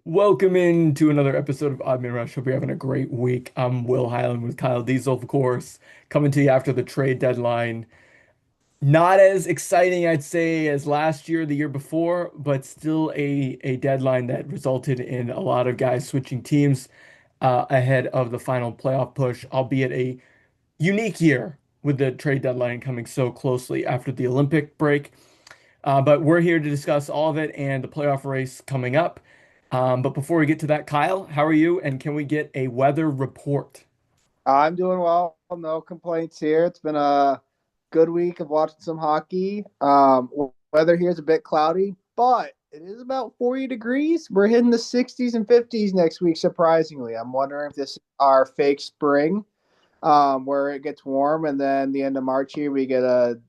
Welcome into another episode of Odd Man Rush. Hope you're having a great week. I'm Will Highland with Kyle Diezel, of course, coming to you after the trade deadline. Not as exciting, I'd say, as last year, the year before, but still a deadline that resulted in a lot of guys switching teams ahead of the final playoff push, albeit a unique year with the trade deadline coming so closely after the Olympic break. But we're here to discuss all of it and the playoff race coming up. But before we get to that, Kyle, how are you? And can we get a weather report? I'm doing well. No complaints here. It's been a good week of watching some hockey. Weather here is a bit cloudy, but it is about 40 degrees. We're hitting the 60s and 50s next week, surprisingly. I'm wondering if this is our fake spring, where it gets warm, and then the end of March here, we get a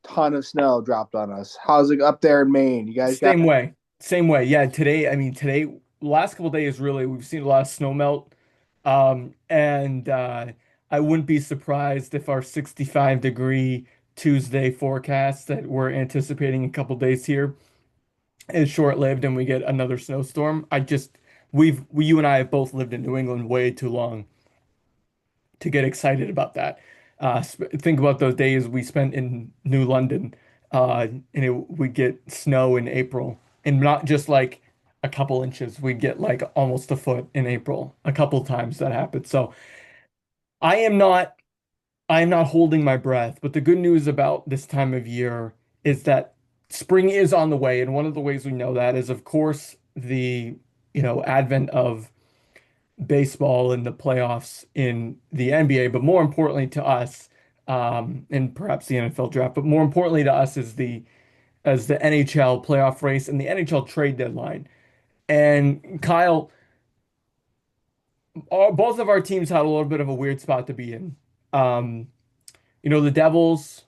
ton of snow dropped on us. How's it up there in Maine? You guys got Same way. Same way. Yeah, today, last couple days, really, we've seen a lot of snow melt. And I wouldn't be surprised if our 65-degree Tuesday forecast that we're anticipating a couple days here is short-lived and we get another snowstorm. You and I have both lived in New England way too long to get excited about that. Think about those days we spent in New London, we get snow in April, and not just like a couple inches. We get like almost a foot in April. A couple times that happened. So I am not, I am not holding my breath. But the good news about this time of year is that spring is on the way, and one of the ways we know that is, of course, the advent of baseball and the playoffs in the NBA, but more importantly to us, and perhaps the NFL draft, but more importantly to us is the NHL playoff race and the NHL trade deadline. And Kyle, both of our teams had a little bit of a weird spot to be in. Um, the Devils,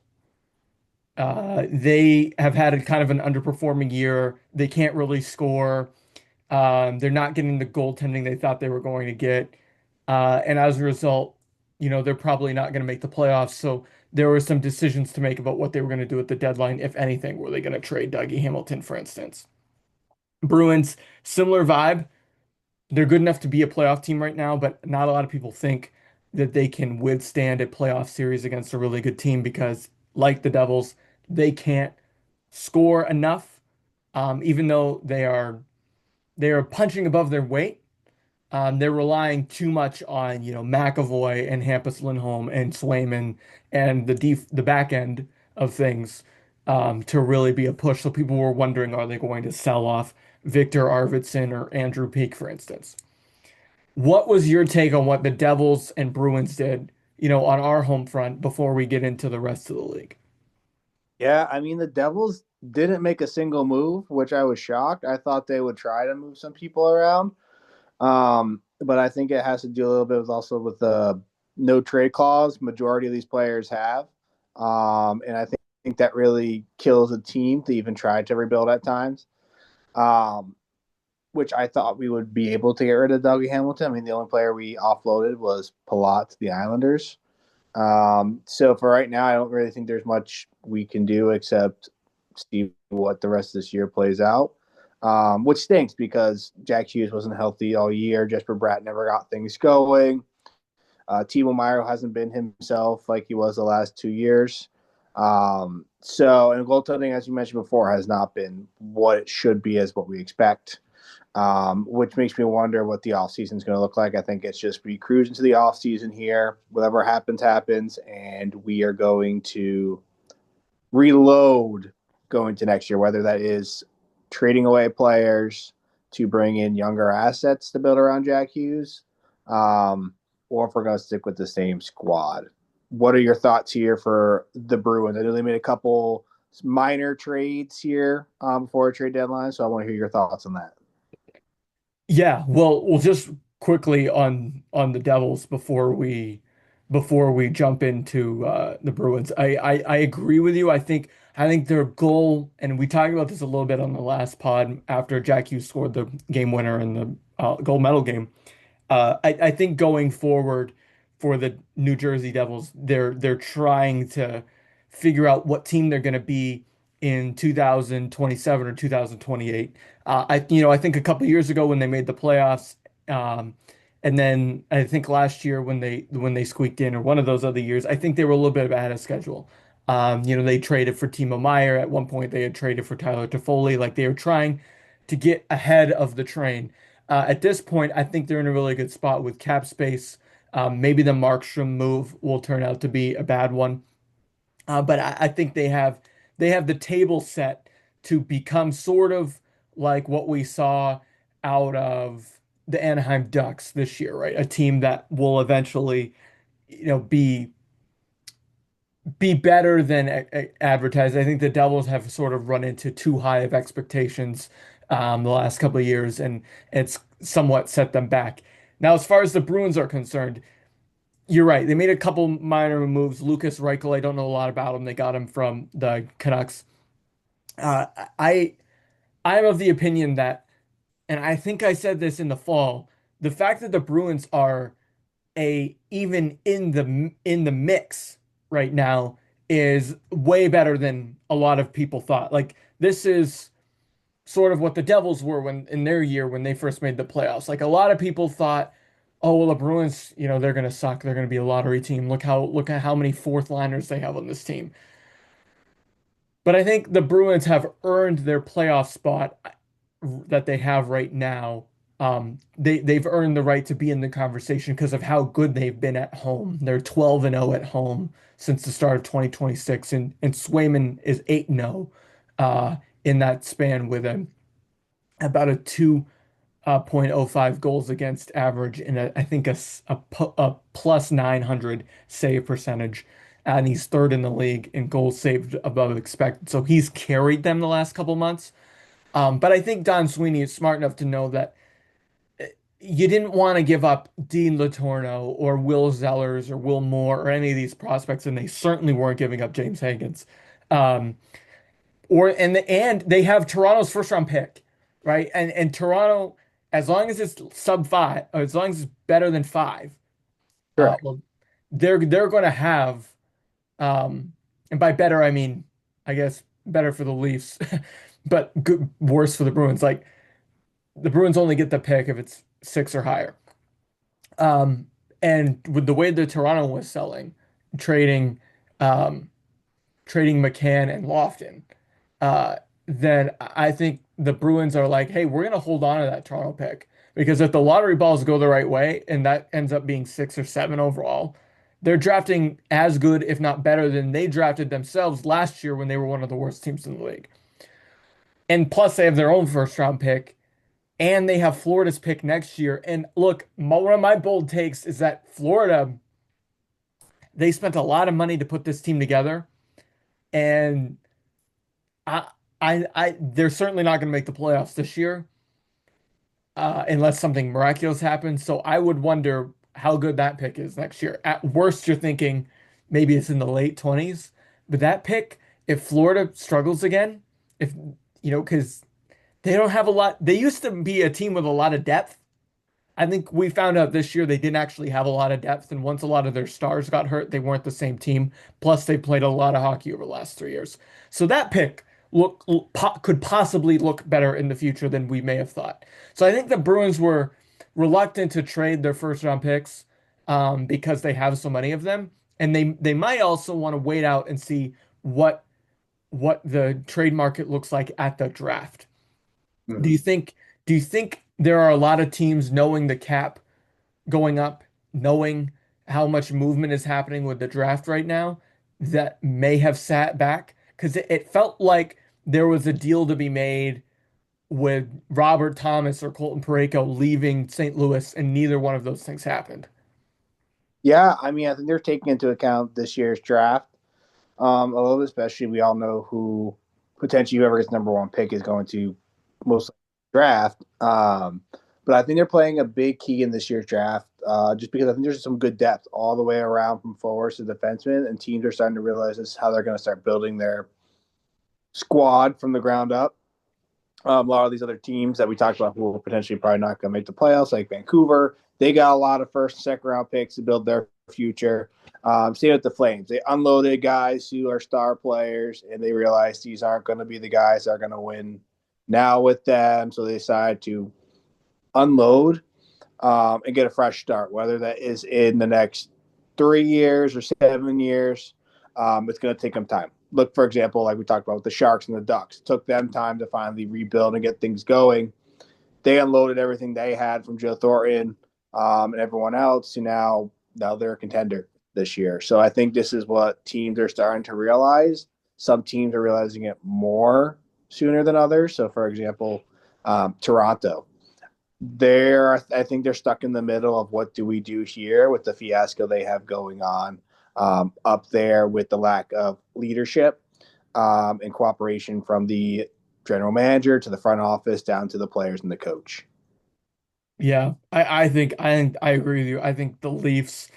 they have had a kind of an underperforming year. They can't really score. They're not getting the goaltending they thought they were going to get. And as a result, they're probably not going to make the playoffs. So there were some decisions to make about what they were going to do at the deadline, if anything. Were they going to trade Dougie Hamilton, for instance? Bruins, similar vibe. They're good enough to be a playoff team right now, but not a lot of people think that they can withstand a playoff series against a really good team because, like the Devils, they can't score enough. Even though they are punching above their weight. They're relying too much on, McAvoy and Hampus Lindholm and Swayman and the back end of things to really be a push. So people were wondering, are they going to sell off Victor Arvidsson or Andrew Peak, for instance? What was your take on what the Devils and Bruins did, on our home front before we get into the rest of the league? Yeah, I mean the Devils didn't make a single move, which I was shocked. I thought they would try to move some people around. But I think it has to do a little bit with also with the no trade clause majority of these players have. And I think that really kills a team to even try to rebuild at times. Um, which I thought we would be able to get rid of Dougie Hamilton. I mean, the only player we offloaded was Palat to the Islanders. So for right now, I don't really think there's much we can do except see what the rest of this year plays out. Which stinks because Jack Hughes wasn't healthy all year. Jesper Bratt never got things going. Timo Meyer hasn't been himself like he was the last 2 years. And goaltending, as you mentioned before, has not been what it should be as what we expect, which makes me wonder what the offseason is going to look like. I think it's just we cruise into the offseason here. Whatever happens, happens. And we are going to reload going to next year, whether that is trading away players to bring in younger assets to build around Jack Hughes, or if we're going to stick with the same squad. What are your thoughts here for the Bruins? I know they made a couple minor trades here before a trade deadline, so I want to hear your thoughts on that. Yeah, well, just quickly on the Devils before we jump into the Bruins. I agree with you. I think their goal, and we talked about this a little bit on the last pod after Jack Hughes scored the game winner in the gold medal game. I think going forward for the New Jersey Devils, they're trying to figure out what team they're going to be in 2027 or 2028. I think a couple years ago when they made the playoffs, um, and then I think last year when they squeaked in, or one of those other years, I think they were a little bit ahead of schedule. They traded for Timo Meyer at one point. They had traded for Tyler Toffoli. Like they were trying to get ahead of the train. At this point, I think they're in a really good spot with cap space. Maybe the Markstrom move will turn out to be a bad one. But I think they have the table set to become sort of like what we saw out of the Anaheim Ducks this year, right? A team that will eventually, be better than advertised. I think the Devils have sort of run into too high of expectations the last couple of years, and it's somewhat set them back. Now, as far as the Bruins are concerned, you're right. They made a couple minor moves. Lucas Reichel, I don't know a lot about him. They got him from the Canucks. Uh, I I'm of the opinion that, and I think I said this in the fall, the fact that the Bruins are a even in the mix right now is way better than a lot of people thought. Like this is sort of what the Devils were when in their year when they first made the playoffs. Like a lot of people thought, oh well, the Bruins, they're gonna suck. They're gonna be a lottery team. Look at how many fourth liners they have on this team. But I think the Bruins have earned their playoff spot that they have right now. They've earned the right to be in the conversation because of how good they've been at home. They're 12 and 0 at home since the start of 2026, and Swayman is 8 and 0 in that span with about a 2.05 goals against average and I think a plus 900 save percentage. And he's third in the league in goals saved above expected. So he's carried them the last couple months. But I think Don Sweeney is smart enough to know that you didn't want to give up Dean Letourneau or Will Zellers or Will Moore or any of these prospects, and they certainly weren't giving up James Hankins. Um, and they have Toronto's first round pick, right? And Toronto, as long as it's sub five, or as long as it's better than five, Correct. well, they're going to have, and by better I mean, I guess better for the Leafs, but good, worse for the Bruins. Like the Bruins only get the pick if it's six or higher. Um, and with the way that Toronto was selling, trading, um, trading McCann and Lofton, uh, then I think the Bruins are like, hey, we're gonna hold on to that Toronto pick because if the lottery balls go the right way and that ends up being six or seven overall, they're drafting as good, if not better, than they drafted themselves last year when they were one of the worst teams in the league. And plus, they have their own first round pick and they have Florida's pick next year. And look, one of my bold takes is that Florida, they spent a lot of money to put this team together, and I, they're certainly not going to make the playoffs this year, unless something miraculous happens. So I would wonder how good that pick is next year. At worst, you're thinking maybe it's in the late 20s, but that pick, if Florida struggles again, if because they don't have a lot, they used to be a team with a lot of depth. I think we found out this year they didn't actually have a lot of depth, and once a lot of their stars got hurt, they weren't the same team. Plus, they played a lot of hockey over the last 3 years. So that pick could possibly look better in the future than we may have thought. So I think the Bruins were reluctant to trade their first round picks because they have so many of them, and they might also want to wait out and see what the trade market looks like at the draft. Do Mhm. you think do you think there are a lot of teams knowing the cap going up, knowing how much movement is happening with the draft right now that may have sat back? Because it felt like there was a deal to be made with Robert Thomas or Colton Parayko leaving St. Louis, and neither one of those things happened. Yeah, I mean, I think they're taking into account this year's draft a little bit, especially we all know who potentially whoever gets number one pick is going to most draft. But I think they're playing a big key in this year's draft just because I think there's some good depth all the way around from forwards to defensemen, and teams are starting to realize this is how they're going to start building their squad from the ground up. A lot of these other teams that we talked about who will potentially probably not going to make the playoffs, like Vancouver, they got a lot of first and second round picks to build their future. Same with the Flames. They unloaded guys who are star players, and they realized these aren't going to be the guys that are going to win now with them. So they decided to unload and get a fresh start, whether that is in the next 3 years or 7 years. It's going to take them time. Look, for example, like we talked about with the Sharks and the Ducks, it took them time to finally rebuild and get things going. They unloaded everything they had from Joe Thornton and everyone else to now they're a contender this year. So I think this is what teams are starting to realize. Some teams are realizing it more sooner than others. So, for example, Toronto, I think they're stuck in the middle of what do we do here with the fiasco they have going on up there with the lack of leadership and cooperation from the general manager to the front office down to the players and the coach. Yeah, I think I agree with you. I think the Leafs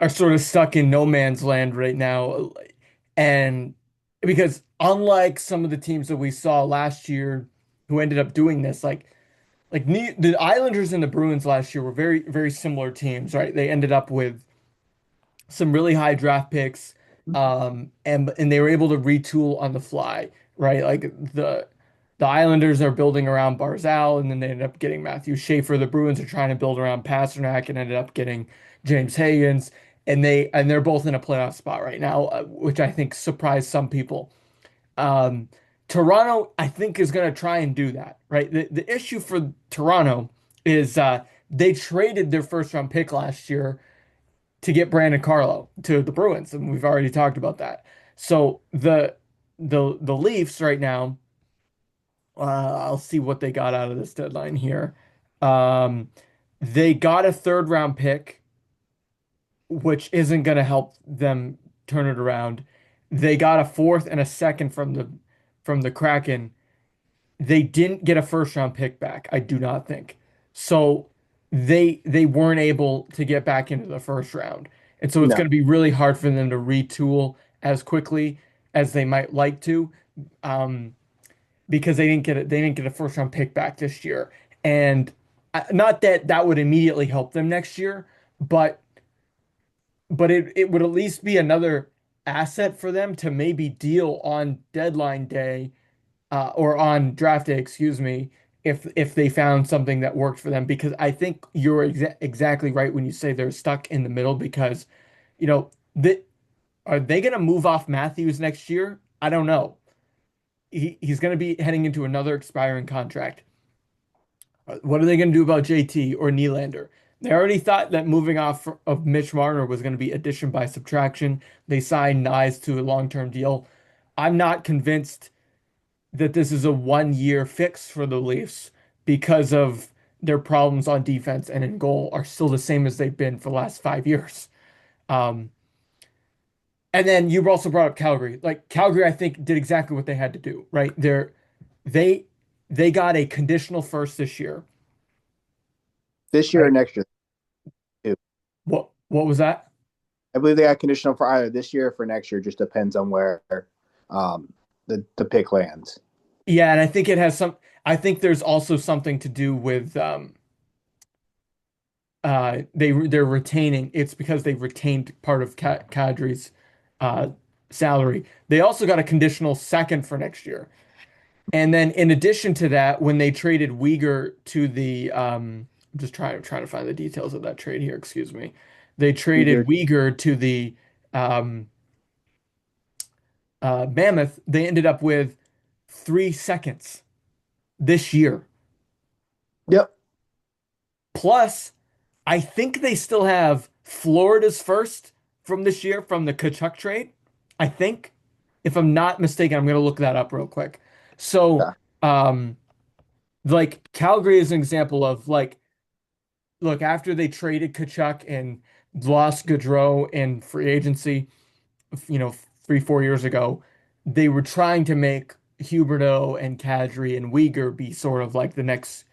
are sort of stuck in no man's land right now. And because unlike some of the teams that we saw last year who ended up doing this, the Islanders and the Bruins last year were very, very similar teams, right? They ended up with some really high draft picks, and they were able to retool on the fly, right? Like the Islanders are building around Barzal, and then they ended up getting Matthew Schaefer. The Bruins are trying to build around Pasternak, and ended up getting James Higgins, and they're both in a playoff spot right now, which I think surprised some people. Um, Toronto, I think, is going to try and do that, right? The issue for Toronto is they traded their first round pick last year to get Brandon Carlo to the Bruins, and we've already talked about that. So the Leafs right now, I'll see what they got out of this deadline here. Um, they got a third round pick, which isn't going to help them turn it around. They got a fourth and a second from the Kraken. They didn't get a first round pick back, I do not think. So they weren't able to get back into the first round. And so it's No, going to be really hard for them to retool as quickly as they might like to, um, because they didn't get a first round pick back this year. And not that that would immediately help them next year, but it would at least be another asset for them to maybe deal on deadline day, or on draft day, excuse me, if they found something that worked for them. Because I think you're exactly right when you say they're stuck in the middle. Because, you know, that are they going to move off Matthews next year? I don't know. He's going to be heading into another expiring contract. What are they going to do about JT or Nylander? They already thought that moving off of Mitch Marner was going to be addition by subtraction. They signed Nyes to a long-term deal. I'm not convinced that this is a 1 year fix for the Leafs, because of their problems on defense and in goal are still the same as they've been for the last 5 years. Um, and then you also brought up Calgary. Like Calgary, I think did exactly what they had to do, right? They they got a conditional first this year, this year or right? next year too. What was that? I believe they got conditional for either this year or for next year. Just depends on where the pick lands. Yeah, and I think it has some. I think there's also something to do with they're retaining. It's because they retained part of Kadri's uh salary. They also got a conditional second for next year. And then in addition to that, when they traded Uyghur to the I'm just trying to find the details of that trade here, excuse me. They traded Either. Uyghur to the um Mammoth. They ended up with 3 seconds this year. Yep. Plus, I think they still have Florida's first from this year from the Kachuk trade. I think, if I'm not mistaken, I'm gonna look that up real quick. So, Yeah. um, like Calgary is an example of like, look, after they traded Kachuk and lost Gaudreau in free agency, you know, 3, 4 years ago, they were trying to make Huberdeau and Kadri and Uyghur be sort of like the next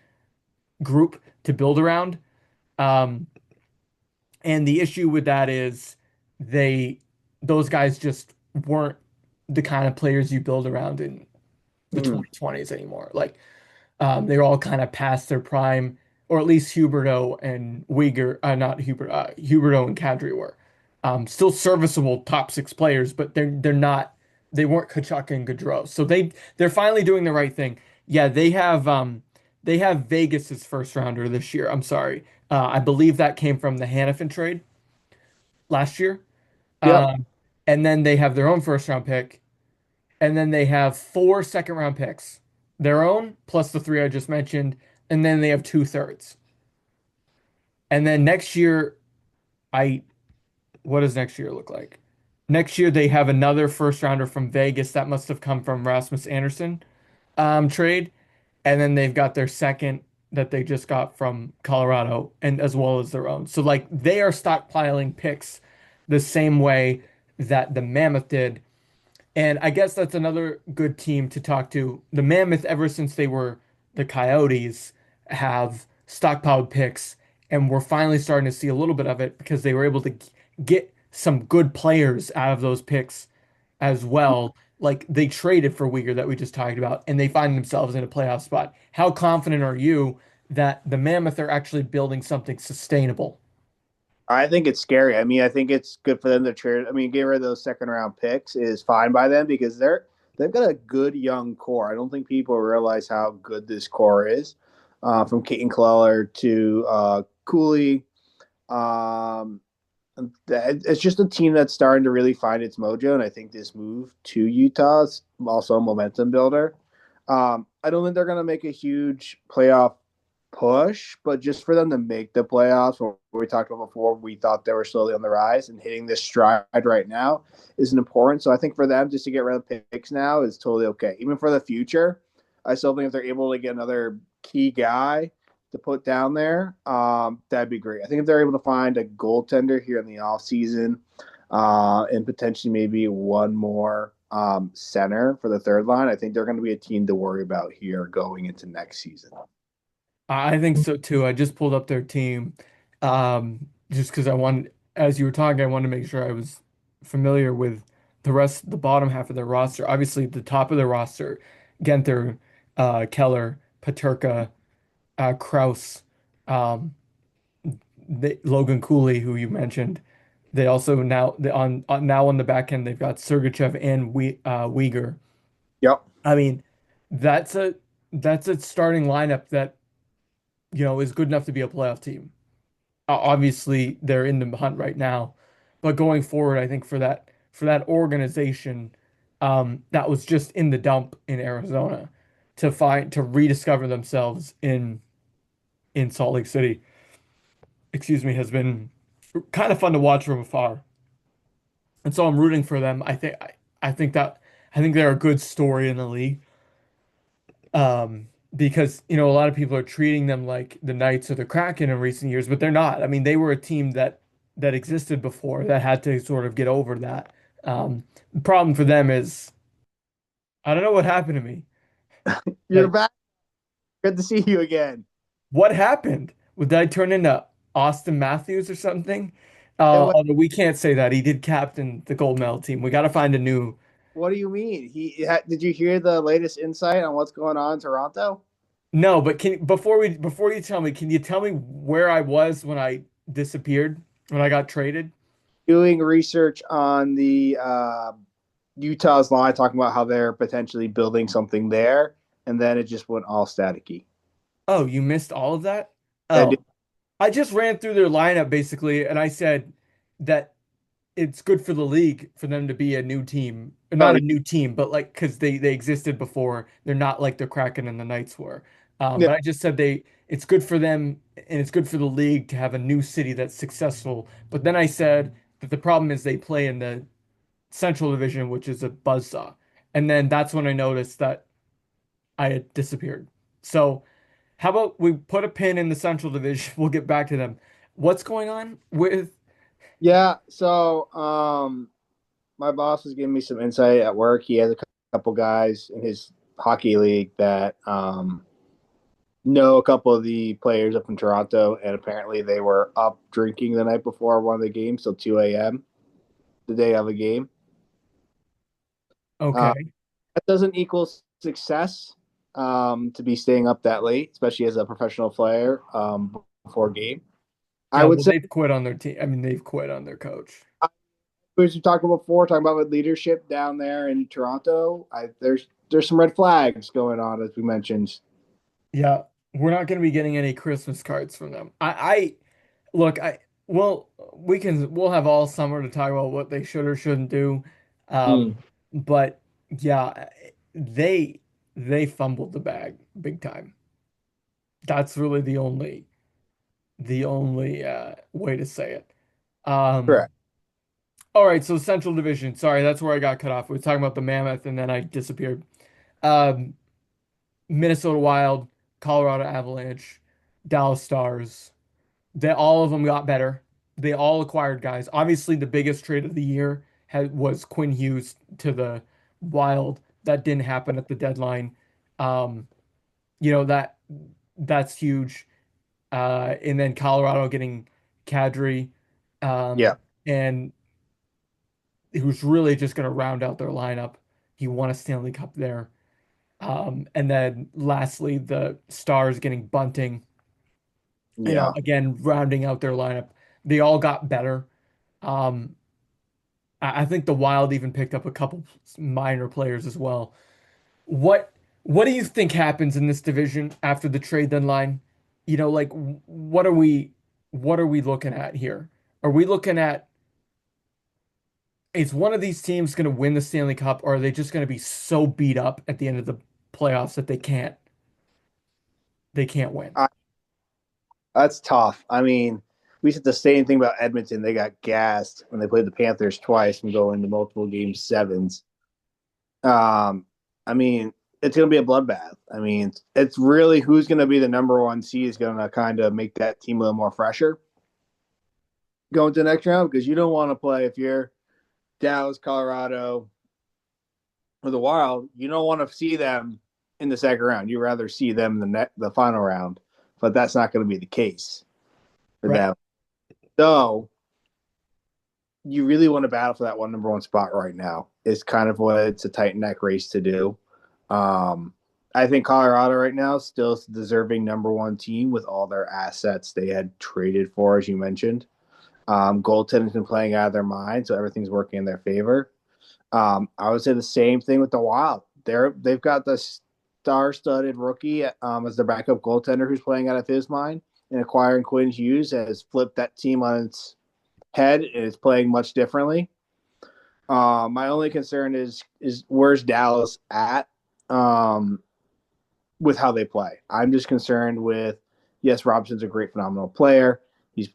group to build around. Um, And the issue with that is they those guys just weren't the kind of players you build around in the Mm-hmm. 2020s anymore. Like, they're all kind of past their prime. or at least Huberto and Uyghur, not Hubert, Huberto and Kadri were. Still serviceable top six players, but they're not. They weren't Kachuk and Gaudreau, so they're finally doing the right thing. Yeah, they have Vegas's first rounder this year. I'm sorry, I believe that came from the Hannafin trade last year. Yep. Um, and then they have their own first round pick, and then they have four second round picks, their own plus the three I just mentioned, and then they have two thirds. And then next year, I what does next year look like? Next year they have another first rounder from Vegas that must have come from Rasmus Anderson trade, and then they've got their second that they just got from Colorado, and as well as their own. So like they are stockpiling picks the same way that the Mammoth did. And I guess that's another good team to talk to. The Mammoth, ever since they were the Coyotes, have stockpiled picks, and we're finally starting to see a little bit of it because they were able to get some good players out of those picks as well. Like they traded for Uyghur that we just talked about, and they find themselves in a playoff spot. How confident are you that the Mammoth are actually building something sustainable? I think it's scary. I mean, I think it's good for them to trade. I mean, get rid of those second round picks is fine by them because they've got a good young core. I don't think people realize how good this core is, from Keaton Cleller to Cooley. Um, it's just a team that's starting to really find its mojo, and I think this move to Utah is also a momentum builder. I don't think they're going to make a huge playoff push, but just for them to make the playoffs, what we talked about before, we thought they were slowly on the rise, and hitting this stride right now isn't important. So I think for them just to get rid of picks now is totally okay. Even for the future, I still think if they're able to get another key guy to put down there, that'd be great. I think if they're able to find a goaltender here in the offseason, and potentially maybe one more center for the third line, I think they're going to be a team to worry about here going into next season. I think so too. I just pulled up their team, just because I wanted, as you were talking, I wanted to make sure I was familiar with the bottom half of their roster. Obviously, the top of the roster, Genther, Keller, Paterka, Kraus, um, Logan Cooley, who you mentioned. They also now on the back end, they've got Sergachev and Uyghur. Yep. I mean, that's a that's a starting lineup that is good enough to be a playoff team. Obviously, they're in the hunt right now, but going forward, I think for that organization that was just in the dump in Arizona to rediscover themselves in Salt Lake City, excuse me, has been kind of fun to watch from afar. And so I'm rooting for them. I think that I think they're a good story in the league. Because a lot of people are treating them like the Knights or the Kraken in recent years, but they're not. I mean, they were a team that existed before that had to sort of get over that. The problem for them is I don't know what happened to me. You're Like, back. Good to see you again. what happened? Did I turn into Austin Matthews or something? And Although we can't say that he did captain the gold medal team. We got to find a new. what do you mean? Did you hear the latest insight on what's going on in Toronto? No, but before you tell me, can you tell me where I was when I disappeared when I got traded? Doing research on the Utah's line, talking about how they're potentially building something there, and then it just went all staticky. Oh, you missed all of that? I Oh, did. I just ran through their lineup basically, and I said that it's good for the league for them to be a new team. Oh, Not a new team, but like because they existed before. They're not like the Kraken and the Knights were. yeah. But I just said it's good for them and it's good for the league to have a new city that's successful. But then I said that the problem is they play in the Central Division, which is a buzzsaw. And then that's when I noticed that I had disappeared. So how about we put a pin in the Central Division? We'll get back to them. What's going on with? Yeah. So, my boss was giving me some insight at work. He has a couple guys in his hockey league that know a couple of the players up in Toronto, and apparently they were up drinking the night before one of the games, so 2 a.m. the day of a game. Uh, Okay. that doesn't equal success. to be staying up that late, especially as a professional player before game. I Yeah, would well, say they've quit on their team. I mean, they've quit on their coach. as we talked about before, talking about with leadership down there in Toronto, there's some red flags going on as we mentioned. Yeah, we're not going to be getting any Christmas cards from them. I look, well, we'll have all summer to talk about what they should or shouldn't do. Mm, But yeah, they they fumbled the bag big time. That's really the only way to say it. Um, correct. all right, so Central Division. Sorry, that's where I got cut off. We were talking about the Mammoth and then I disappeared. Um, Minnesota Wild, Colorado Avalanche, Dallas Stars. They all of them got better. They all acquired guys. Obviously, the biggest trade of the year was Quinn Hughes to the Wild. That didn't happen at the deadline. Um, that's huge. And then Colorado getting Kadri, Yeah, and who's really just going to round out their lineup. He won a Stanley Cup there. And then lastly, the Stars getting Bunting, yeah. again, rounding out their lineup. They all got better. Um, I think the Wild even picked up a couple minor players as well. What what do you think happens in this division after the trade deadline? Like what are we looking at here? Are we looking at is one of these teams going to win the Stanley Cup, or are they just going to be so beat up at the end of the playoffs that they can't win? I, that's tough. I mean, we said the same thing about Edmonton. They got gassed when they played the Panthers twice and go into multiple game sevens. Um, I mean, it's going to be a bloodbath. I mean, it's really who's going to be the number one seed is going to kind of make that team a little more fresher going to the next round because you don't want to play if you're Dallas, Colorado, or the Wild. You don't want to see them in the second round. You rather see them in the final round, but that's not going to be the case for Right. them. So you really want to battle for that one number one spot right now. It's kind of what it's a tight neck race to do. Um, I think Colorado right now is still deserving number one team with all their assets they had traded for, as you mentioned. Goaltending's been playing out of their mind, so everything's working in their favor. I would say the same thing with the Wild. They've got the star-studded rookie as their backup goaltender who's playing out of his mind, and acquiring Quinn Hughes has flipped that team on its head and is playing much differently. My only concern is where's Dallas at um, with how they play. I'm just concerned with yes, Robinson's a great, phenomenal player. He's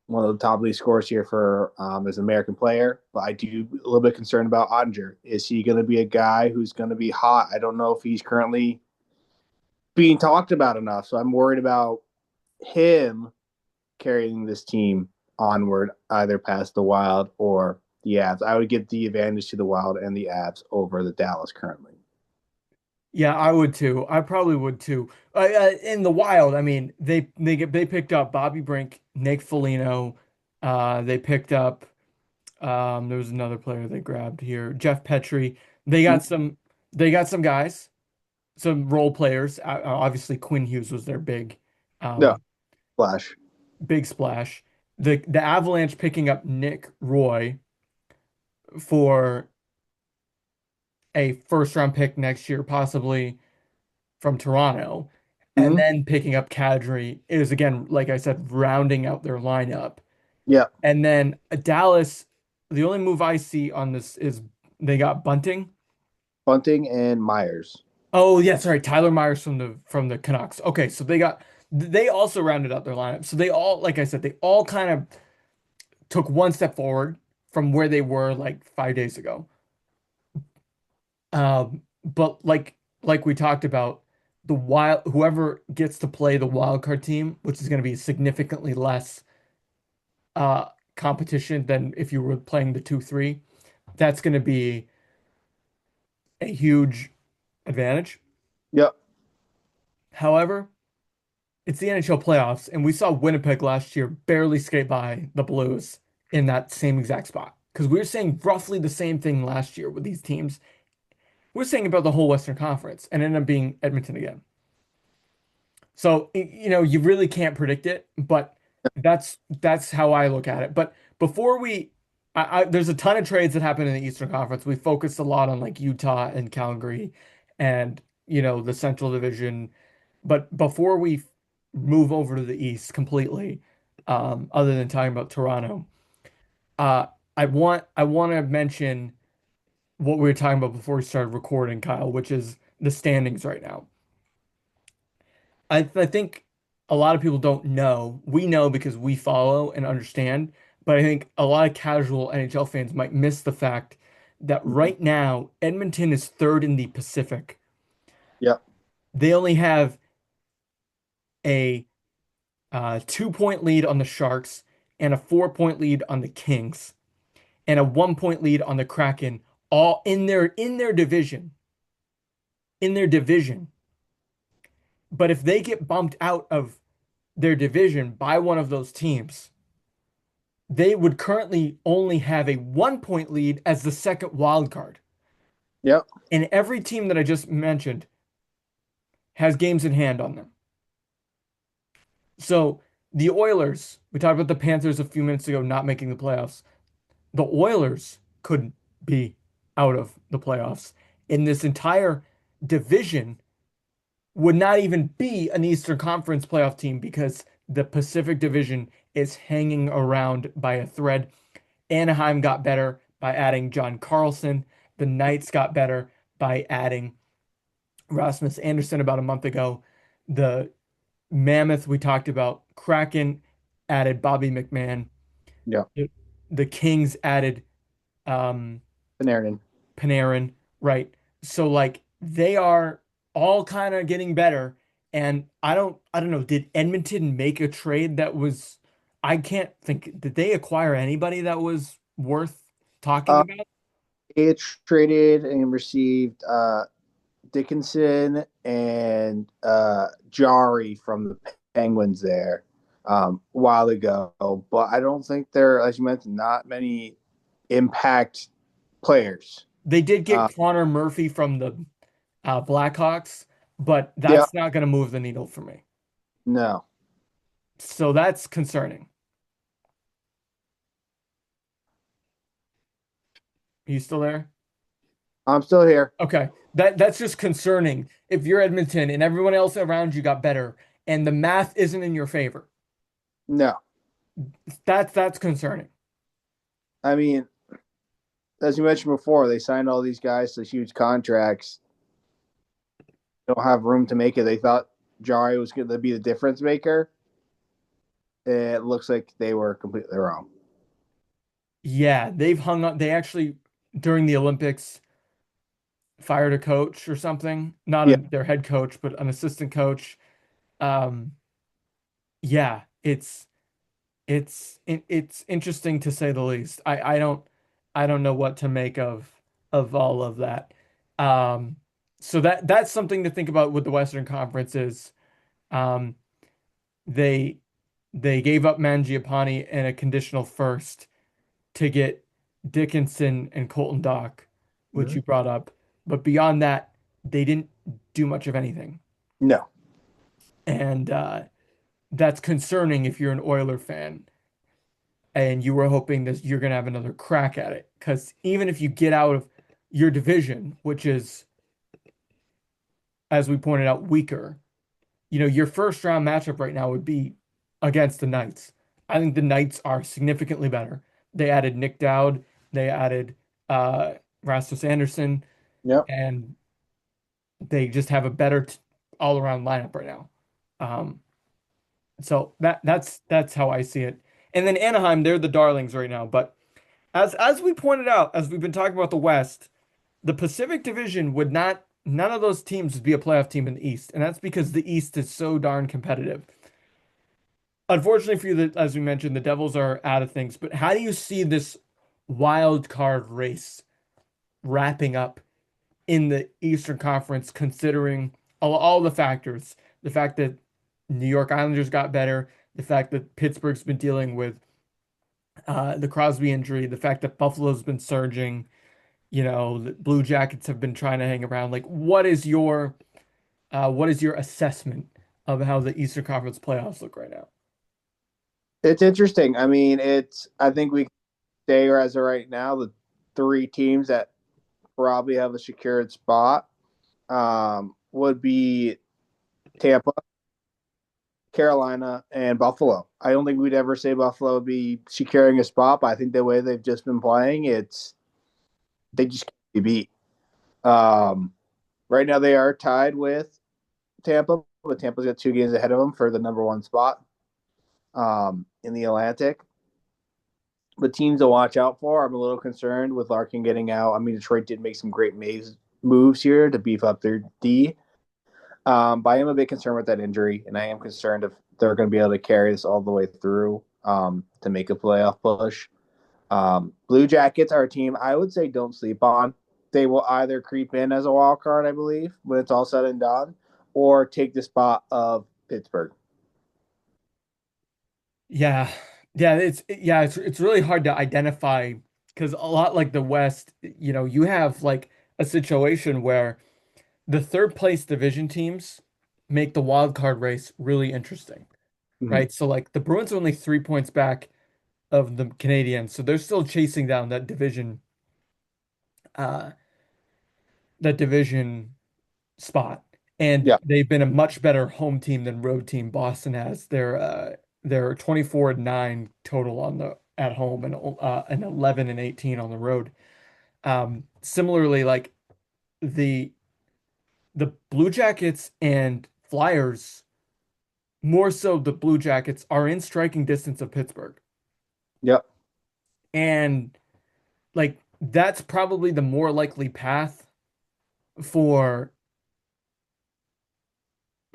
one of the top league scorers here for as an American player, but I do a little bit concerned about Ottinger. Is he going to be a guy who's going to be hot? I don't know if he's currently being talked about enough, so I'm worried about him carrying this team onward, either past the Wild or the Avs. I would give the advantage to the Wild and the Avs over the Dallas currently. Yeah, I would too. I probably would too. In the Wild, I mean, they picked up Bobby Brink, Nick Foligno. They picked up there was another player they grabbed here, Jeff Petrie. They got some they got some guys, some role players. Obviously, Quinn Hughes was their No, um, Flash. big splash. The Avalanche picking up Nick Roy for a first round pick next year, possibly from Toronto, and Mm-hmm. then picking up Kadri is again, like I said, rounding out their lineup. Yeah, And then Dallas, the only move I see on this is they got Bunting. Bunting and Myers. Oh yeah, sorry, Tyler Myers from the Canucks. Okay, so they also rounded out their lineup. So they all, like I said, they all kind of took one step forward from where they were like 5 days ago. But like we talked about, the wild whoever gets to play the wild card team, which is going to be significantly less uh competition than if you were playing the 2-3, that's going to be a huge advantage. Yep. However, it's the NHL playoffs, and we saw Winnipeg last year barely skate by the Blues in that same exact spot. Because we were saying roughly the same thing last year with these teams. we're saying about the whole Western Conference and ended up being Edmonton again. So, you really can't predict it, but that's how I look at it. But before there's a ton of trades that happen in the Eastern Conference. We focused a lot on like Utah and Calgary and, the Central Division. But before we move over to the East completely, other than talking about Toronto, uh, I want to mention what we were talking about before we started recording, Kyle, which is the standings right now. I think a lot of people don't know. We know because we follow and understand, but I think a lot of casual NHL fans might miss the fact that Mhm. right now Edmonton is third in the Pacific. Yep. They only have a 2-point lead on the Sharks and a 4-point lead on the Kings and a 1-point lead on the Kraken, all in their division. In their division. But if they get bumped out of their division by one of those teams, they would currently only have a 1-point lead as the second wild card. Yep. And every team that I just mentioned has games in hand on them. So the Oilers, we talked about the Panthers a few minutes ago not making the playoffs. The Oilers could be out of the playoffs. In this entire division would not even be an Eastern Conference playoff team because the Pacific Division is hanging around by a thread. Anaheim got better by adding John Carlson. The Knights got better by adding Rasmus Anderson about a month ago. The Mammoth we talked about. Kraken added Bobby McMahon. Yep. The Kings added um, Panarin. Panarin, right? So like they are all kind of getting better. And I don't know, did Edmonton make a trade that was I can't think, did they acquire anybody that was worth talking Uh, about? it traded and received Dickinson and Jari from the Penguins there a while ago. But I don't think there, as you mentioned, not many impact players. They did Uh, get Connor Murphy from the Blackhawks, but yeah, that's not going to move the needle for me. no, So that's concerning. Are you still there? I'm still here. Okay. That's just concerning if you're Edmonton and everyone else around you got better and the math isn't in your favor. No, That's concerning. I mean, as you mentioned before, they signed all these guys to huge contracts. Don't have room to make it. They thought Jari was going to be the difference maker. It looks like they were completely wrong. Yeah, they've hung up. They actually during the Olympics fired a coach or something, not Yeah, their head coach, but an assistant coach. Um, yeah, it's interesting to say the least. I don't know what to make of all of that. Um, so that's something to think about with the Western Conference is um, they they gave up Mangiapane and a conditional first to get Dickinson and Colton Dock, which mm-hmm. you brought up. But beyond that, they didn't do much of anything. No. And that's concerning if you're an Oiler fan and you were hoping that you're going to have another crack at it. Because even if you get out of your division, which is, as we pointed out, weaker, your first round matchup right now would be against the Knights. I think the Knights are significantly better. They added Nick Dowd, they added uh, Rasmus Anderson, Yep. and they just have a better all around lineup right now. Um, so that's how I see it. And then Anaheim, they're the darlings right now. But as we pointed out, as we've been talking about the West, the Pacific Division would not none of those teams would be a playoff team in the East, and that's because the East is so darn competitive. Unfortunately for you, as we mentioned, the Devils are out of things. But how do you see this wild card race wrapping up in the Eastern Conference, considering all the factors? The fact that New York Islanders got better, the fact that Pittsburgh's been dealing with the Crosby injury, the fact that Buffalo's been surging. The Blue Jackets have been trying to hang around. Like, what is your assessment of how the Eastern Conference playoffs look right now? It's interesting. I mean, I think we can say as of right now, the three teams that probably have a secured spot would be Tampa, Carolina, and Buffalo. I don't think we'd ever say Buffalo would be securing a spot, but I think the way they've just been playing, they just can't be beat. Um, right now, they are tied with Tampa, but Tampa's got 2 games ahead of them for the number one spot in the Atlantic. But teams to watch out for, I'm a little concerned with Larkin getting out. I mean, Detroit did make some great moves here to beef up their D. But I am a bit concerned with that injury, and I am concerned if they're going to be able to carry this all the way through to make a playoff push. Blue Jackets are a team I would say don't sleep on. They will either creep in as a wild card, I believe, when it's all said and done, or take the spot of Pittsburgh. Yeah. It's really hard to identify because a lot like the West, you have like a situation where the third place division teams make the wild card race really interesting, Mm-hmm. right? So like the Bruins are only 3 points back of the Canadiens, so they're still chasing down uh that division spot. And Yeah, they've been a much better home team than road team Boston has. They're 24-9 total on the at home and 11-18 on the road. Similarly, like the the Blue Jackets and Flyers, more so the Blue Jackets are in striking distance of Pittsburgh. yep, And like that's probably the more likely path for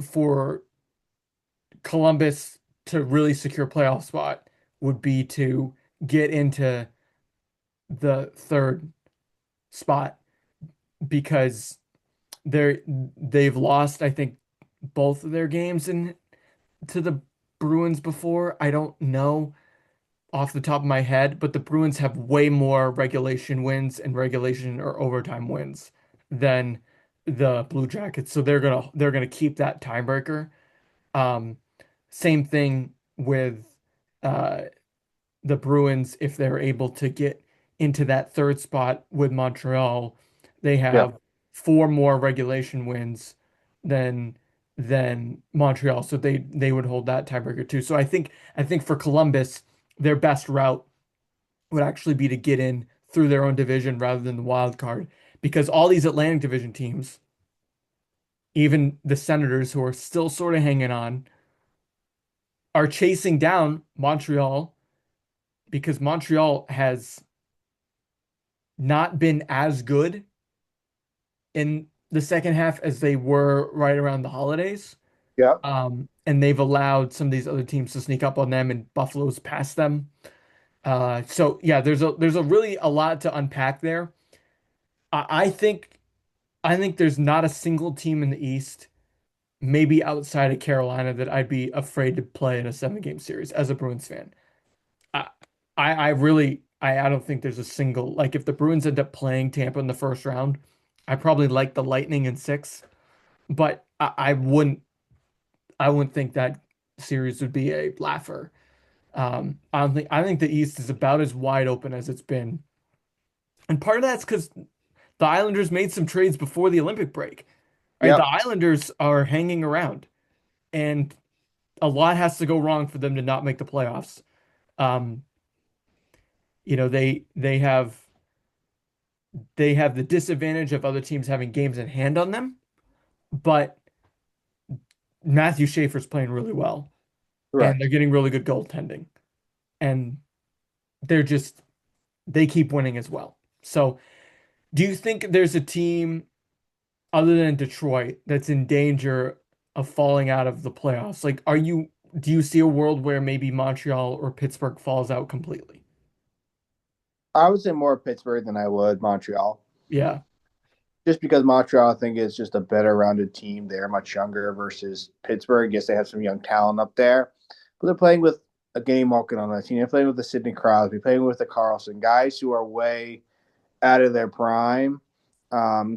for Columbus to really secure playoff spot would be to get into the third spot because they've lost, I think, both of their games in to the Bruins before. I don't know off the top of my head, but the Bruins have way more regulation wins and regulation or overtime wins than the Blue Jackets. So they're gonna keep that tiebreaker. Um, Same thing with uh, the Bruins if they're able to get into that third spot with Montreal. They yep. have four more regulation wins than Montreal, so they would hold that tiebreaker too. So I think for Columbus, their best route would actually be to get in through their own division rather than the wild card, because all these Atlantic Division teams, even the Senators who are still sort of hanging on, are chasing down Montreal because Montreal has not been as good in the second half as they were right around the holidays. Yep. And they've allowed some of these other teams to sneak up on them, and Buffalo's past them. So yeah, there's a really a lot to unpack there. I think there's not a single team in the East, maybe outside of Carolina, that I'd be afraid to play in a 7 game series as a Bruins fan. I I don't think there's a single like if the Bruins end up playing Tampa in the first round, I probably like the Lightning in six, but I wouldn't think that series would be a laugher. I think the East is about as wide open as it's been. And part of that's because the Islanders made some trades before the Olympic break. Right? The Yep. Islanders are hanging around and a lot has to go wrong for them to not make the playoffs. Um, they have the disadvantage of other teams having games in hand on them, but Matthew Schaefer's playing really well and they're Correct. getting really good goaltending and they're just they keep winning as well. So, do you think there's a team other than Detroit that's in danger of falling out of the playoffs? Like, do you see a world where maybe Montreal or Pittsburgh falls out completely? I would say more Pittsburgh than I would Montreal. Yeah. Just because Montreal, I think, is just a better rounded team. They're much younger versus Pittsburgh. Yes, they have some young talent up there, but they're playing with a game Malkin on that team. They're playing with the Sidney Crosby, playing with the Carlson guys who are way out of their prime.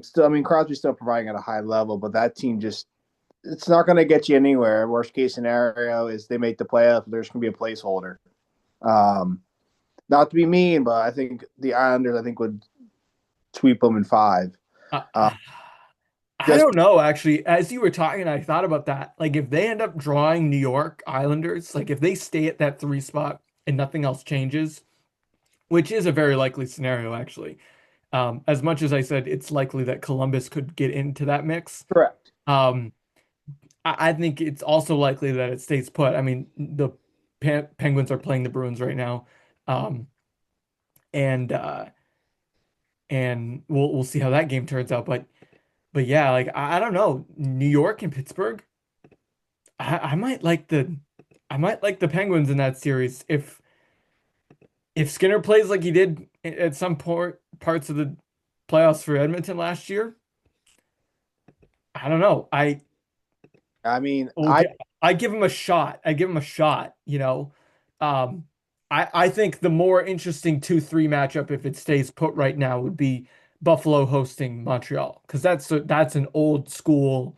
Still, I mean, Crosby's still providing at a high level, but that team just it's not going to get you anywhere. Worst case scenario is they make the playoff. There's going to be a placeholder. Um, Not to be mean, but I think the Islanders, I think, would sweep them in five. Uh, Uh, I just don't know, actually. As you were talking, I thought about that. Like, if they end up drawing New York Islanders, like if they stay at that three spot and nothing else changes, which is a very likely scenario, actually. As much as I said it's likely that Columbus could get into that mix, correct. um, I think it's also likely that it stays put. I mean, the Penguins are playing the Bruins right now, um, and we'll see how that game turns out. But yeah, like I don't know, New York and Pittsburgh. I might like the Penguins in that series if Skinner plays like he did at some parts of the playoffs for Edmonton last year. I don't know. I mean, Will I get, I give him a shot. I give him a shot, you know. Um, I think the more interesting 2-3 matchup, if it stays put right now, would be Buffalo hosting Montreal, because that's an old school,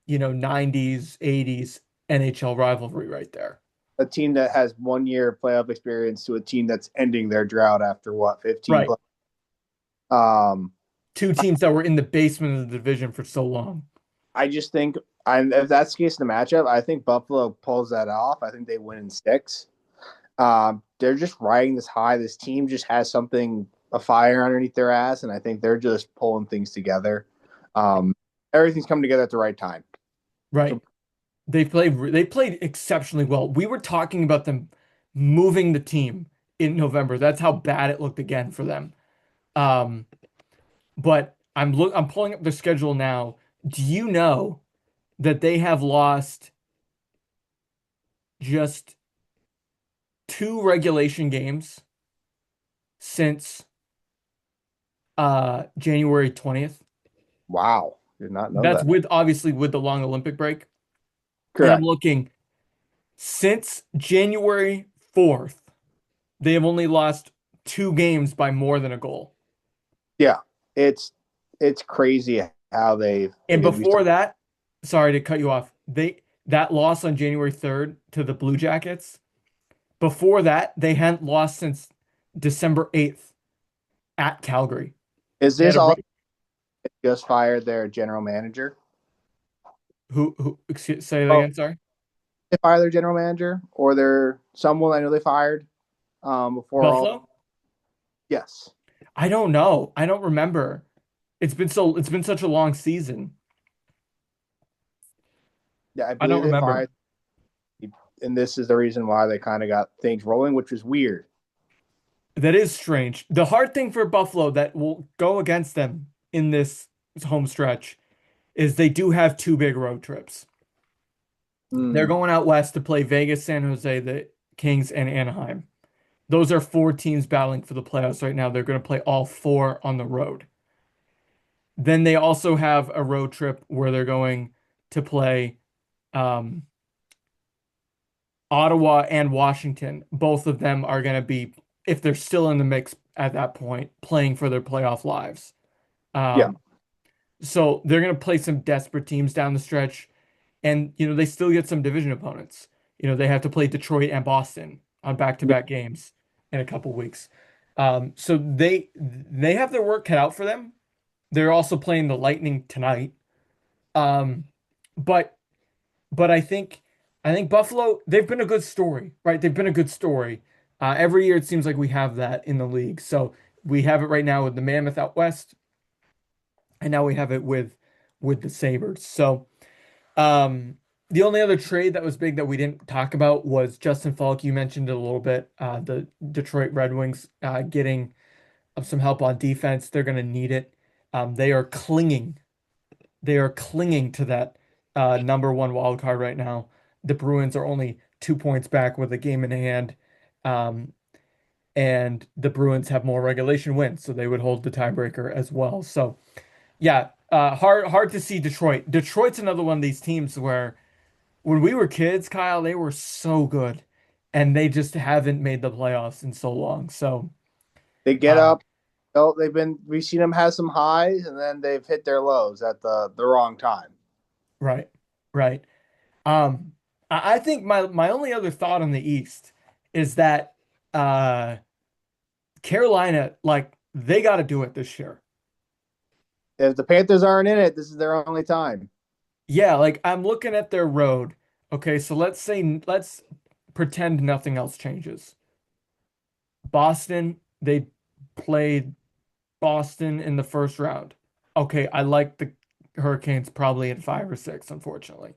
90s, 80s NHL rivalry right there. a team that has 1 year playoff experience to a team that's ending their drought after what 15 Right. play. Um, Two teams that were in the basement of the division for so long. I just think if that's the case in the matchup, I think Buffalo pulls that off. I think they win in six. They're just riding this high. This team just has something, a fire underneath their ass, and I think they're just pulling things together. Um, Everything's coming together at the right time. Right. So They played exceptionally well. We were talking about them moving the team in November. That's how bad it looked again for them. Um, but I'm pulling up their schedule now. Do you know that they have lost just two regulation games since January 20th? wow, did not know That's that. with obviously with the long Olympic break. And I'm Correct. looking since January 4th, they have only lost two games by more than a goal. Yeah, it's it's crazy how they And again we before that, sorry to cut you off. That loss on January 3rd to the Blue Jackets. Before that, they hadn't lost since December 8th at Calgary. is They had this a all just fired their general manager? say that Oh, again, sorry. they fired their general manager or their someone I know they fired before all. Buffalo? Yes, I don't know. I don't remember. It's been such a long season. yeah, I I don't believe they remember. fired, and this is the reason why they kind of got things rolling, which is weird. That is strange. The hard thing for Buffalo that will go against them in this home stretch is they do have two big road trips. They're Mm, going out west to play Vegas, San Jose, the Kings, and Anaheim. Those are four teams battling for the playoffs right now. They're going to play all four on the road. Then they also have a road trip where they're going to play um, Ottawa and Washington. Both of them are going to be, if they're still in the mix at that point, playing for their playoff lives. yeah, Um, so they're going to play some desperate teams down the stretch. And, they still get some division opponents. They have to play Detroit and Boston on yeah. back-to-back games in a couple weeks. So they have their work cut out for them. They're also playing the Lightning tonight. Um, but but I think Buffalo, they've been a good story, right? They've been a good story. Every year it seems like we have that in the league. So we have it right now with the Mammoth out west, and now we have it with the Sabres. So the only other trade that was big that we didn't talk about was Justin Falk. You mentioned it a little bit. The Detroit Red Wings getting some help on defense. They're going to need it. They are clinging. They are clinging to that number one wild card right now. The Bruins are only 2 points back with a game in hand. Um, and the Bruins have more regulation wins, so they would hold the tiebreaker as well. So yeah, hard to see Detroit. Detroit's another one of these teams where when we were kids, Kyle, they were so good, and they just haven't made the playoffs in so long. So, They get um, up we've seen them have some highs and then they've hit their lows at the wrong time. Right. Right. Um, I think my only other thought on the East is that uh Carolina, like, they got to do it this year. If the Panthers aren't in it, this is their only time. Yeah, like I'm looking at their road. Okay, so let's pretend nothing else changes. Boston, they played Boston in the first round. Okay, I like the Hurricanes probably at 5 or 6, unfortunately.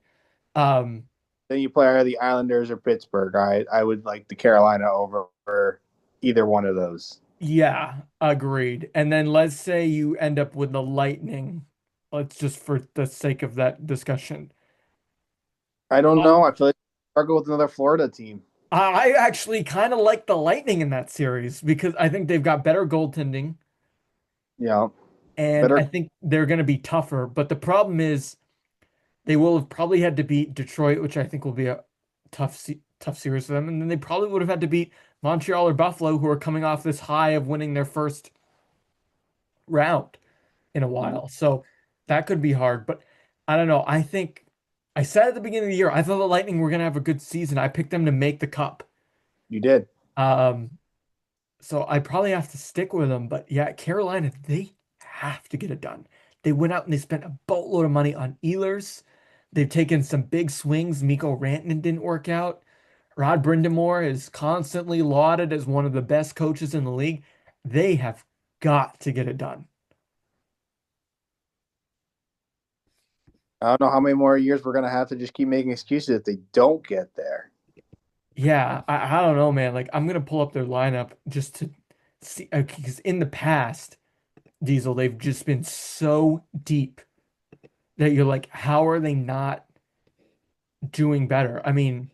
Um, Then you play either the Islanders or Pittsburgh. I would like the Carolina over either one of those. yeah, agreed. And then let's say you end up with the Lightning. Let's just for the sake of that discussion. I don't know. I feel like I'll go with another Florida team. I actually kind of like the Lightning in that series because I think they've got better goaltending You know, and better. I think they're going to be tougher. But the problem is they will have probably had to beat Detroit, which I think will be a tough series for them. And then they probably would have had to beat Montreal or Buffalo, who are coming off this high of winning their first round in a while. So that could be hard. But I don't know. I think I said at the beginning of the year, I thought the Lightning were going to have a good season. I picked them to make the cup. You did. Um, So I probably have to stick with them. But yeah, Carolina, they have to get it done. They went out and they spent a boatload of money on Ehlers. They've taken some big swings. Mikko Rantanen didn't work out. Rod Brindamore is constantly lauded as one of the best coaches in the league. They have got to get it done. I don't know how many more years we're gonna have to just keep making excuses if they don't get there. Yeah, I don't know, man. Like I'm gonna pull up their lineup just to see because in the past, Diesel, they've just been so deep that you're like, how are they not doing better? I mean,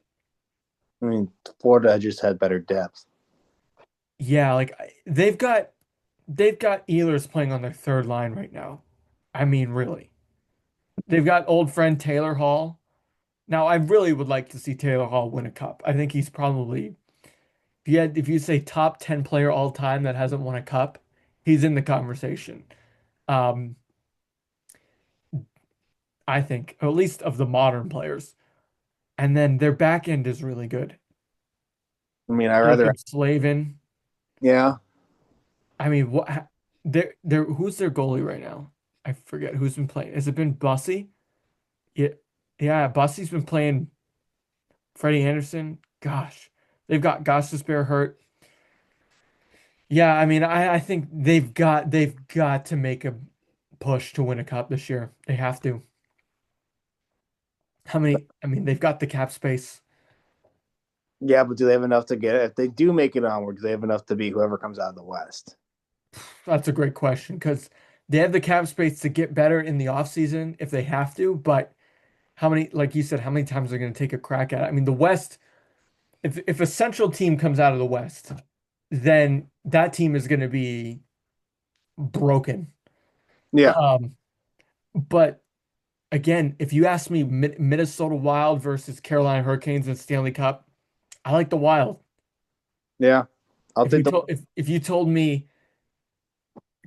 I mean, Florida just had better depth. yeah, like they've got Ehlers playing on their third line right now. I mean, really. They've got old friend Taylor Hall. Now, I really would like to see Taylor Hall win a cup. I think he's probably if you say top 10 player all time that hasn't won a cup, he's in the conversation. Um, I think, or at least of the modern players. And then their back end is really good. I mean, I rather, Jacob Slavin. yeah, I mean, what they're who's their goalie right now? I forget who's been playing. Has it been Bussy? Yeah, yeah, Bussy's been playing Freddie Anderson. Gosh, they've got Gostisbehere hurt. Yeah, I mean, I think they've got to make a push to win a cup this year. They have to. How many? I mean, they've got the cap space. yeah, but do they have enough to get it? If they do make it onward, do they have enough to beat whoever comes out of the West? That's a great question because they have the cap space to get better in the offseason if they have to, but how many, like you said, how many times are going to take a crack at it? I mean, the West, if a central team comes out of the West, then that team is going to be broken. Yeah, Um, but again, if you ask me Minnesota Wild versus Carolina Hurricanes in Stanley Cup, I like the Wild. yeah, I'll If you take the, told if you told me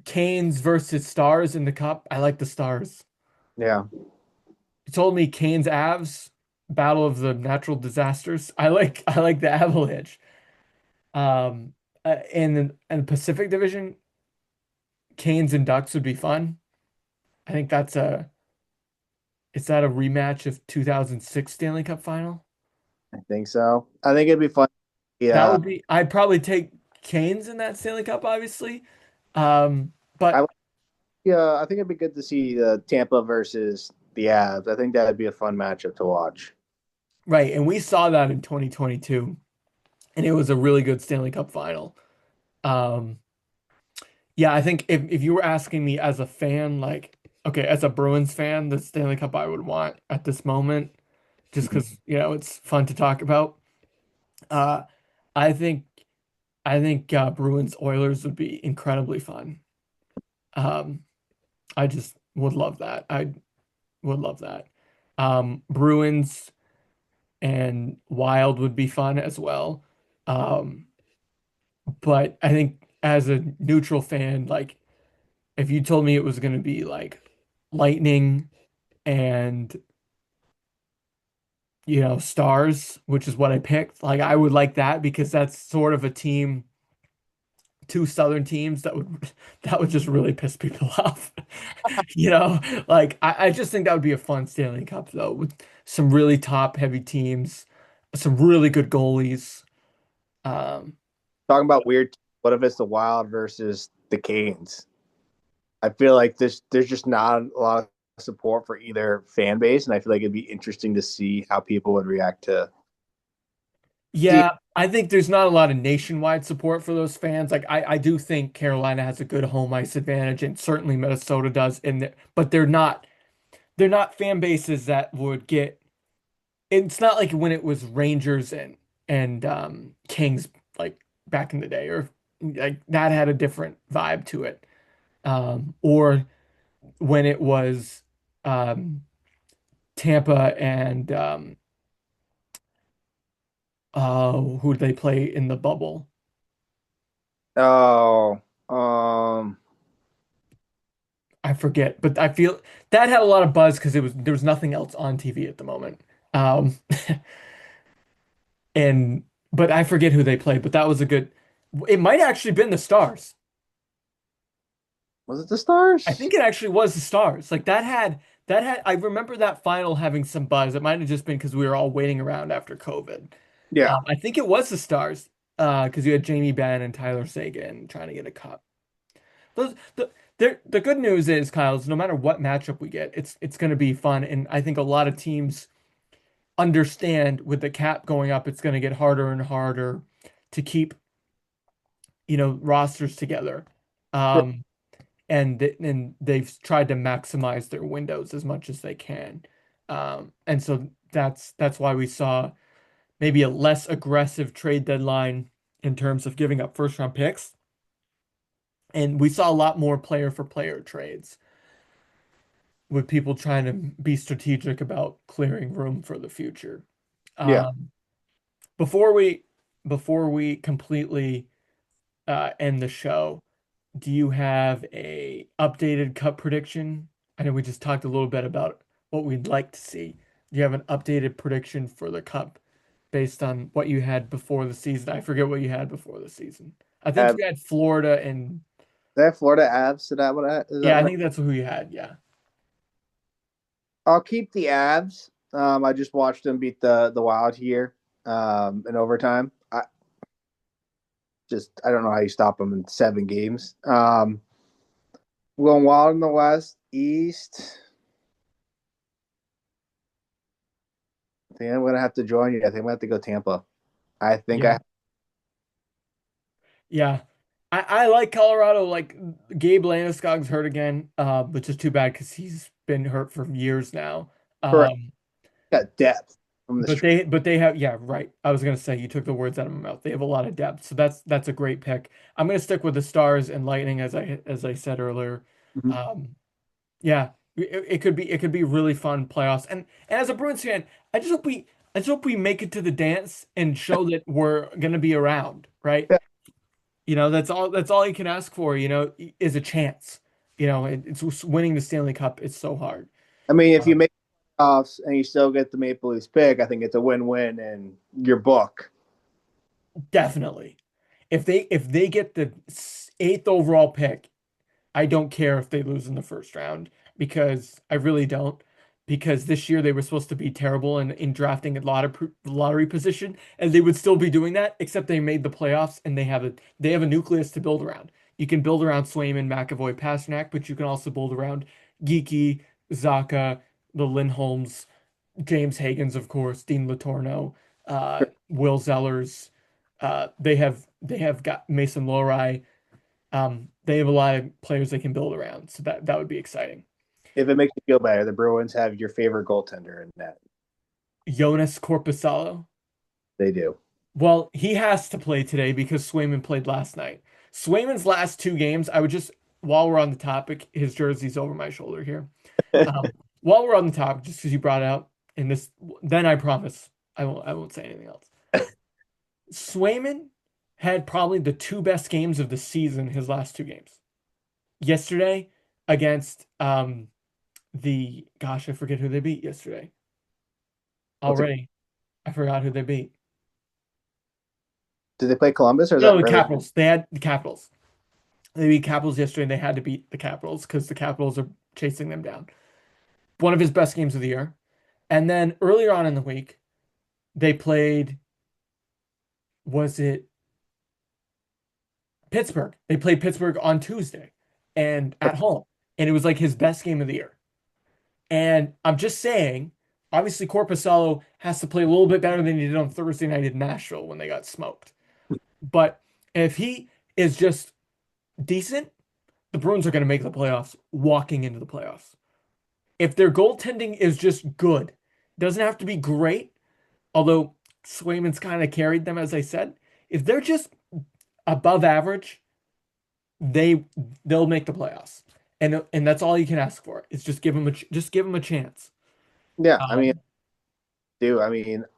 Canes versus Stars in the Cup, I like the Stars. yeah, You told me Canes Avs Battle of the Natural Disasters. I like the Avalanche. In the Pacific Division, Canes and Ducks would be fun. I think is that a rematch of 2006 Stanley Cup final? I think so. I think it'd be fun. That Yeah, would be, I'd probably take Canes in that Stanley Cup, obviously. I But yeah, I think it'd be good to see Tampa versus the Avs. I think that'd be a fun matchup to watch. right, and we saw that in 2022, and it was a really good Stanley Cup final. Um, yeah, I think if you were asking me as a fan, like, okay, as a Bruins fan, the Stanley Cup I would want at this moment, just Mhm. because, it's fun to talk about. Uh, I think Bruins Oilers would be incredibly fun. Um, I just would love that. I would love that. Bruins and Wild would be fun as well. Um, but I think as a neutral fan, like if you told me it was going to be like Lightning and Stars, which is what I picked, like I would like that because that's sort of a team, two Southern teams that would just really piss people off. You know, like I just think that would be a fun Stanley Cup though, with some really top heavy teams, some really good goalies. Um, Talking about weird. What if it's the Wild versus the Canes? I feel like there's just not a lot of support for either fan base, and I feel like it'd be interesting to see how people would react to see. yeah, I think there's not a lot of nationwide support for those fans. Like I do think Carolina has a good home ice advantage, and certainly Minnesota does. But they're not fan bases that would get. It's not like when it was Rangers and Kings like back in the day, or like that had a different vibe to it. Or when it was um, Tampa and who did they play in the bubble? Oh, I forget, but I feel that had a lot of buzz because there was nothing else on TV at the moment. Um, and but I forget who they played, but that was a good. It might actually been the Stars. was it the I Stars? think it actually was the Stars. Like that had I remember that final having some buzz. It might have just been because we were all waiting around after COVID. Yeah, I think it was the Stars because you had Jamie Benn and Tyler Seguin trying to get a cup. Those the good news is, Kyle, is no matter what matchup we get, it's going to be fun, and I think a lot of teams understand with the cap going up, it's going to get harder and harder to keep rosters together. sure. Um, and they've tried to maximize their windows as much as they can. And so that's why we saw maybe a less aggressive trade deadline in terms of giving up first round picks. And we saw a lot more player for player trades with people trying to be strategic about clearing room for the future. Yeah. Um, before we before we completely end the show, do you have a updated cup prediction? I know we just talked a little bit about what we'd like to see. Do you have an updated prediction for the cup based on what you had before the season? I forget what you had before the season. I think Have you had Florida and that Florida Avs? Is that what is that yeah, I what think that's who you had. Yeah. I'll keep the Avs. I just watched them beat the Wild here in overtime. I don't know how you stop them in 7 games. Going Wild in the West, East. I think I'm gonna have to join you. I think I'm gonna have to go Tampa. I think Yeah. I Yeah. I like Colorado. Like Gabe Landeskog's hurt again, which is too bad because he's been hurt for years now. correct Um, got depth from the but street. they have, yeah, right. I was gonna say you took the words out of my mouth. They have a lot of depth, so that's a great pick. I'm gonna stick with the Stars and Lightning as I said earlier. Mhm. Um, yeah, it could be really fun playoffs. And as a Bruins fan, I just hope we make it to the dance and show that we're gonna be around, right? Yeah. That's all you can ask for, is a chance. It's winning the Stanley Cup. It's so hard. I mean, if Uh, you make offs and you still get the Maple Leafs pick, I think it's a win-win in your book. definitely. If they get the eighth overall pick, I don't care if they lose in the first round because I really don't. Because this year they were supposed to be terrible in drafting a lottery position, and they would still be doing that, except they made the playoffs and they have a nucleus to build around. You can build around Swayman, McAvoy, Pastrnak, but you can also build around Geeky, Zaka, the Lindholms, James Hagens, of course, Dean Latorno, Will Zellers. They have got Mason Lohrei. They have a lot of players they can build around, so that would be exciting. If it makes you feel better, the Bruins have your favorite goaltender in that. Jonas Corposalo. They do. Well, he has to play today because Swayman played last night. Swayman's last two games, while we're on the topic, his jersey's over my shoulder here. While we're on the topic, just because you brought it out in this, then I promise I won't say anything else. Swayman had probably the two best games of the season, his last two games. Yesterday against the gosh, I forget who they beat yesterday. What's it? Already. I forgot who they beat. Did they play Columbus or is No, that the early? Capitals. They had the Capitals. They beat Capitals yesterday and they had to beat the Capitals because the Capitals are chasing them down. One of his best games of the year. And then earlier on in the week, they played, was it Pittsburgh? They played Pittsburgh on Tuesday and at home. And it was like his best game of the year. And I'm just saying, obviously Corpusalo has to play a little bit better than he did on Thursday night in Nashville when they got smoked. But if he is just decent, the Bruins are going to make the playoffs walking into the playoffs. If their goaltending is just good, doesn't have to be great, although Swayman's kind of carried them, as I said. If they're just above average, they they'll make the playoffs, and that's all you can ask for. Is just give them a chance. Yeah, I mean,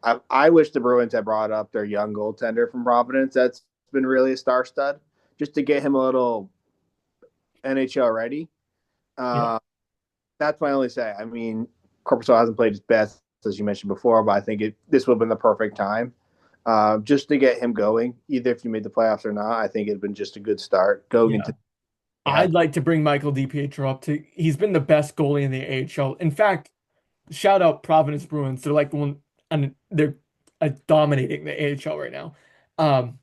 Um, I wish the Bruins had brought up their young goaltender from Providence. That's been really a star stud, just to get him a little NHL ready. yeah, Uh, that's my only say. I mean, Corpusal hasn't played his best as you mentioned before, but I think this would have been the perfect time just to get him going. Either if you made the playoffs or not, I think it'd been just a good start going yeah. into. Yeah, I'd like to bring Michael DiPietro up to. He's been the best goalie in the AHL. In fact, shout out Providence Bruins. They're like the one, and they're dominating the AHL right now. Um,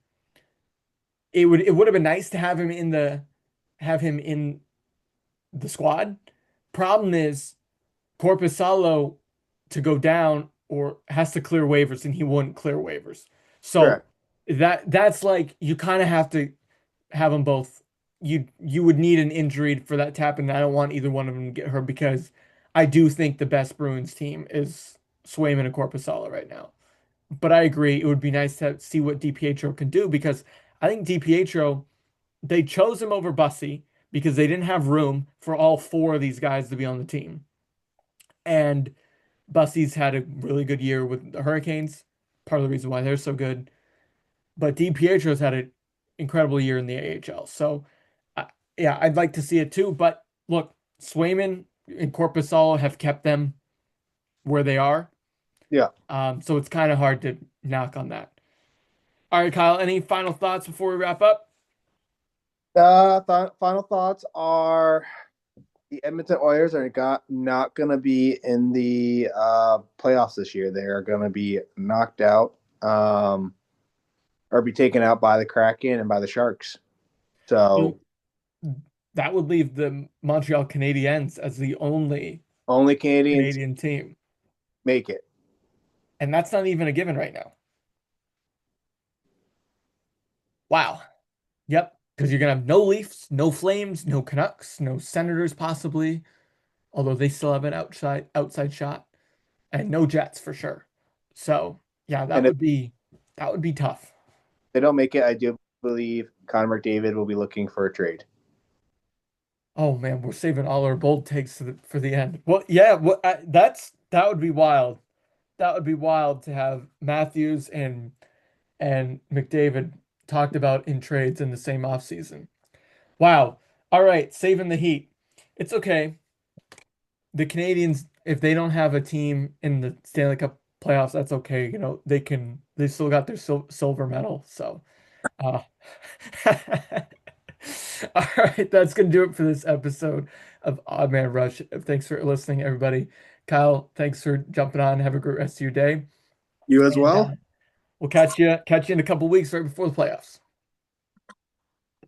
it would have been nice to have him in the squad. Problem is Corpusalo to go down or has to clear waivers and he wouldn't clear waivers. So correct. that's like you kind of have to have them both. You would need an injury for that to happen. I don't want either one of them to get hurt because I do think the best Bruins team is Swayman and Corpusalo right now. But I agree, it would be nice to see what DiPietro can do because I think DiPietro, they chose him over Bussy because they didn't have room for all four of these guys to be on the team. And Bussy's had a really good year with the Hurricanes, part of the reason why they're so good. But DiPietro's had an incredible year in the AHL. So, uh, yeah, I'd like to see it too. But look, Swayman and Corpusalo have kept them where they are. Yeah. So it's kind of hard to knock on that. All right, Kyle, any final thoughts before we wrap up? Final thoughts are the Edmonton Oilers are not going to be in the playoffs this year. They are going to be knocked out or be taken out by the Kraken and by the Sharks. So So that would leave the Montreal Canadiens as the only only Canadians Canadian team. make it. And that's not even a given right now. Wow. Yep. Because you're gonna have no Leafs, no Flames, no Canucks, no Senators possibly, although they still have an outside shot, and no Jets for sure. So yeah, And if that would be tough. they don't make it, I do believe Connor McDavid will be looking for a trade. Oh man, we're saving all our bold takes for the end. Well, yeah, that would be wild. That would be wild to have Matthews and McDavid talked about in trades in the same offseason. Wow. All right, saving the heat. It's okay. The Canadians, if they don't have a team in the Stanley Cup playoffs, that's okay. You know, they still got their silver medal. So, uh, all right, that's gonna do it for this episode of Odd Man Rush. Thanks for listening, everybody. Kyle, thanks for jumping on. Have a great rest of your day, You as and well. we'll catch you in a couple weeks right before the playoffs.